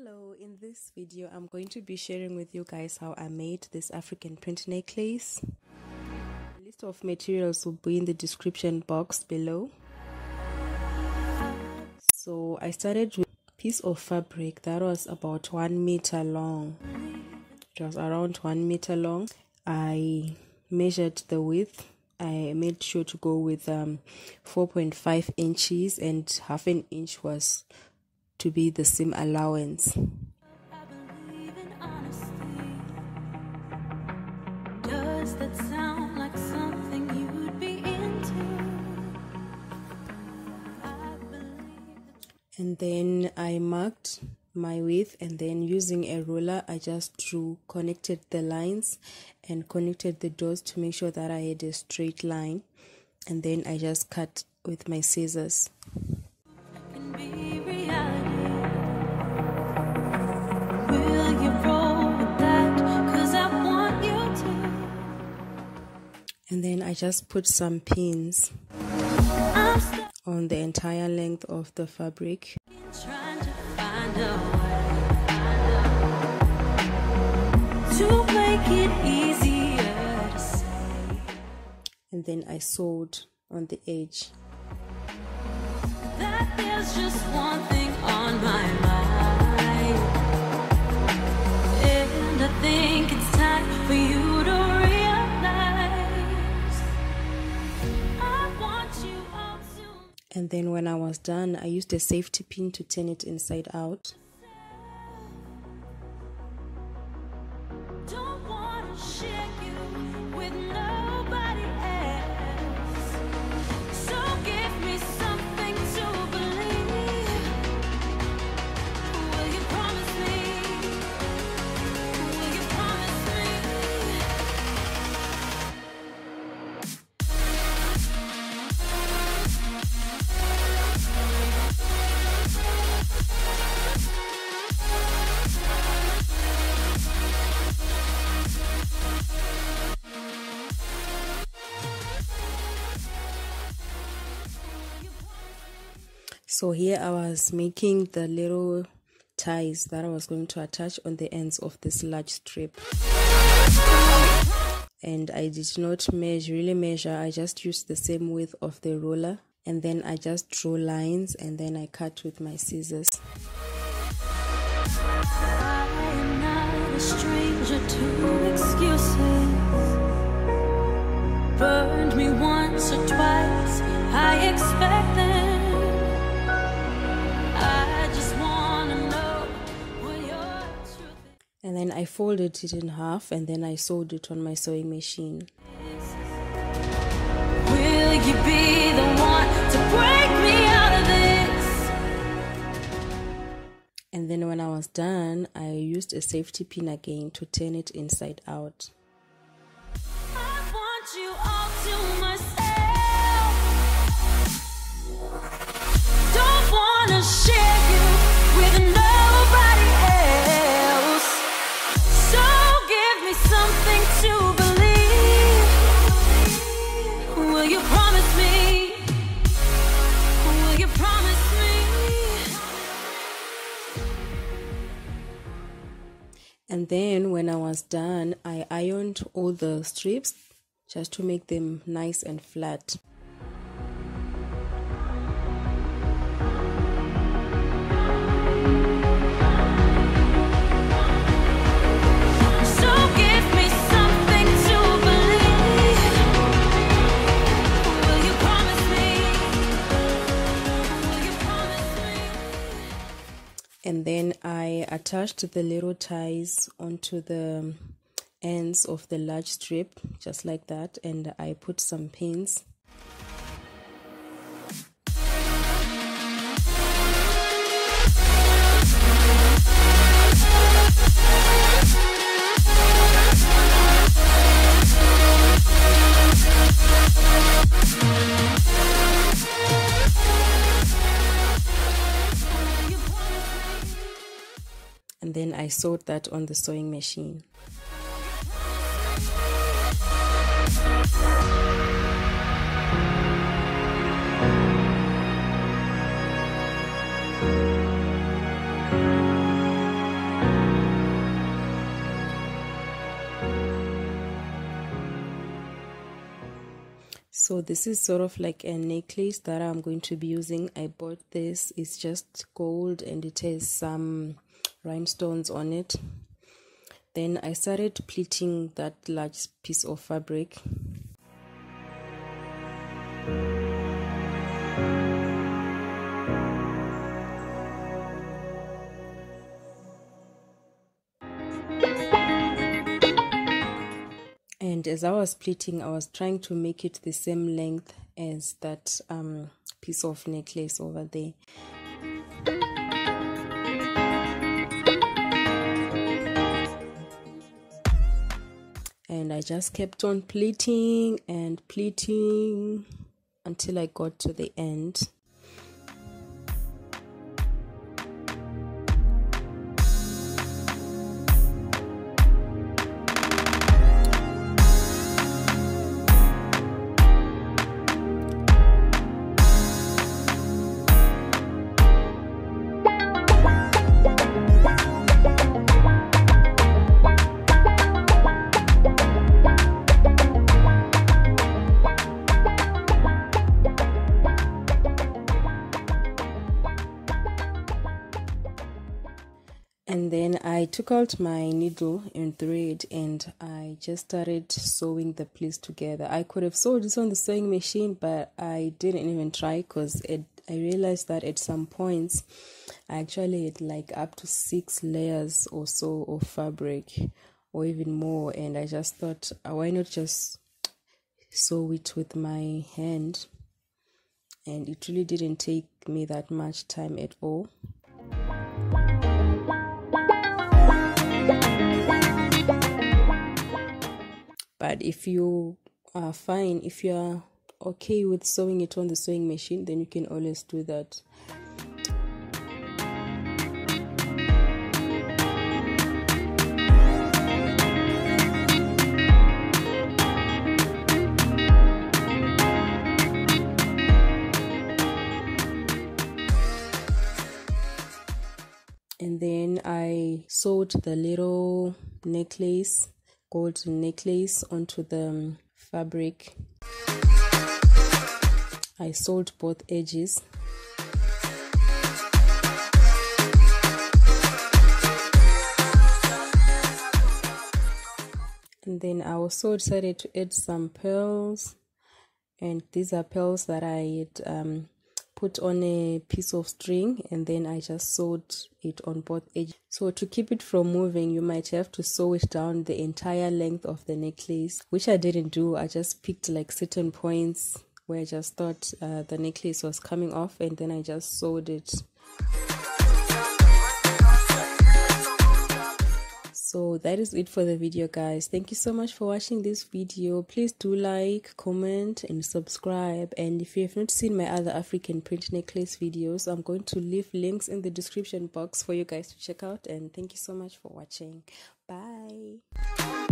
Hello, in this video I'm going to be sharing with you guys how I made this African print necklace. The list of materials will be in the description box below. So I started with a piece of fabric that was about 1 meter long. It was around 1 meter long. I measured the width. I made sure to go with 4.5 inches and half an inch was to be the seam allowance. Does that sound like something you'd be into? And then I marked my width, and then using a ruler I just connected the lines and connected the dots to make sure that I had a straight line, and then I just cut with my scissors. And then I just put some pins on the entire length of the fabric. And then I sewed on the edge. That there's just one thing on my mind, and I think it's time for you to realize I want you all to. And then when I was done, I used a safety pin to turn it inside out. Don't wanna share you with nobody else, so give me something to believe. Will you promise me? Will you promise me? So here I was making the little ties that I was going to attach on the ends of this large strip. And I did not really measure, I just used the same width of the ruler, and then I just drew lines and then I cut with my scissors. I am not a stranger to excuses. Burned me once or twice, I expect them. I just wanna know what your truth is. And then I folded it in half and then I sewed it on my sewing machine. Will you be the one to break me out of this? And then when I was done, I used a safety pin again to turn it inside out. I want you all to myself. Don't wanna share you with nobody else, so give me something to believe. Will you promise me? Will you promise me? And then when I was done, I ironed all the strips just to make them nice and flat. So give me something to believe. Will you promise me? Will you promise me? And then I attached the little ties onto the ends of the large strip, just like that, and I put some pins. And then I sewed that on the sewing machine. So this is sort of like a necklace that I'm going to be using. I bought this. It's just gold and it has some rhinestones on it. Then I started pleating that large piece of fabric. And as I was pleating, I was trying to make it the same length as that piece of necklace over there. And I just kept on pleating and pleating until I got to the end. And then I took out my needle and thread and I just started sewing the piece together. I could have sewed this on the sewing machine, but I didn't even try because I realized that at some points I actually had like up to 6 layers or so of fabric or even more, and I just thought, why not just sew it with my hand? And it really didn't take me that much time at all. But if you are fine, if you are okay with sewing it on the sewing machine, then you can always do that. And then I sewed the little necklace, golden necklace, onto the fabric. I sewed both edges. And then I also decided to add some pearls, and these are pearls that I had put on a piece of string, and then I just sewed it on both edges. So to keep it from moving, you might have to sew it down the entire length of the necklace, which I didn't do. I just picked like certain points where I just thought the necklace was coming off, and then I just sewed it. So that is it for the video, guys. Thank you so much for watching this video. Please do like, comment and subscribe. And if you have not seen my other African print necklace videos, I'm going to leave links in the description box for you guys to check out. And thank you so much for watching. Bye.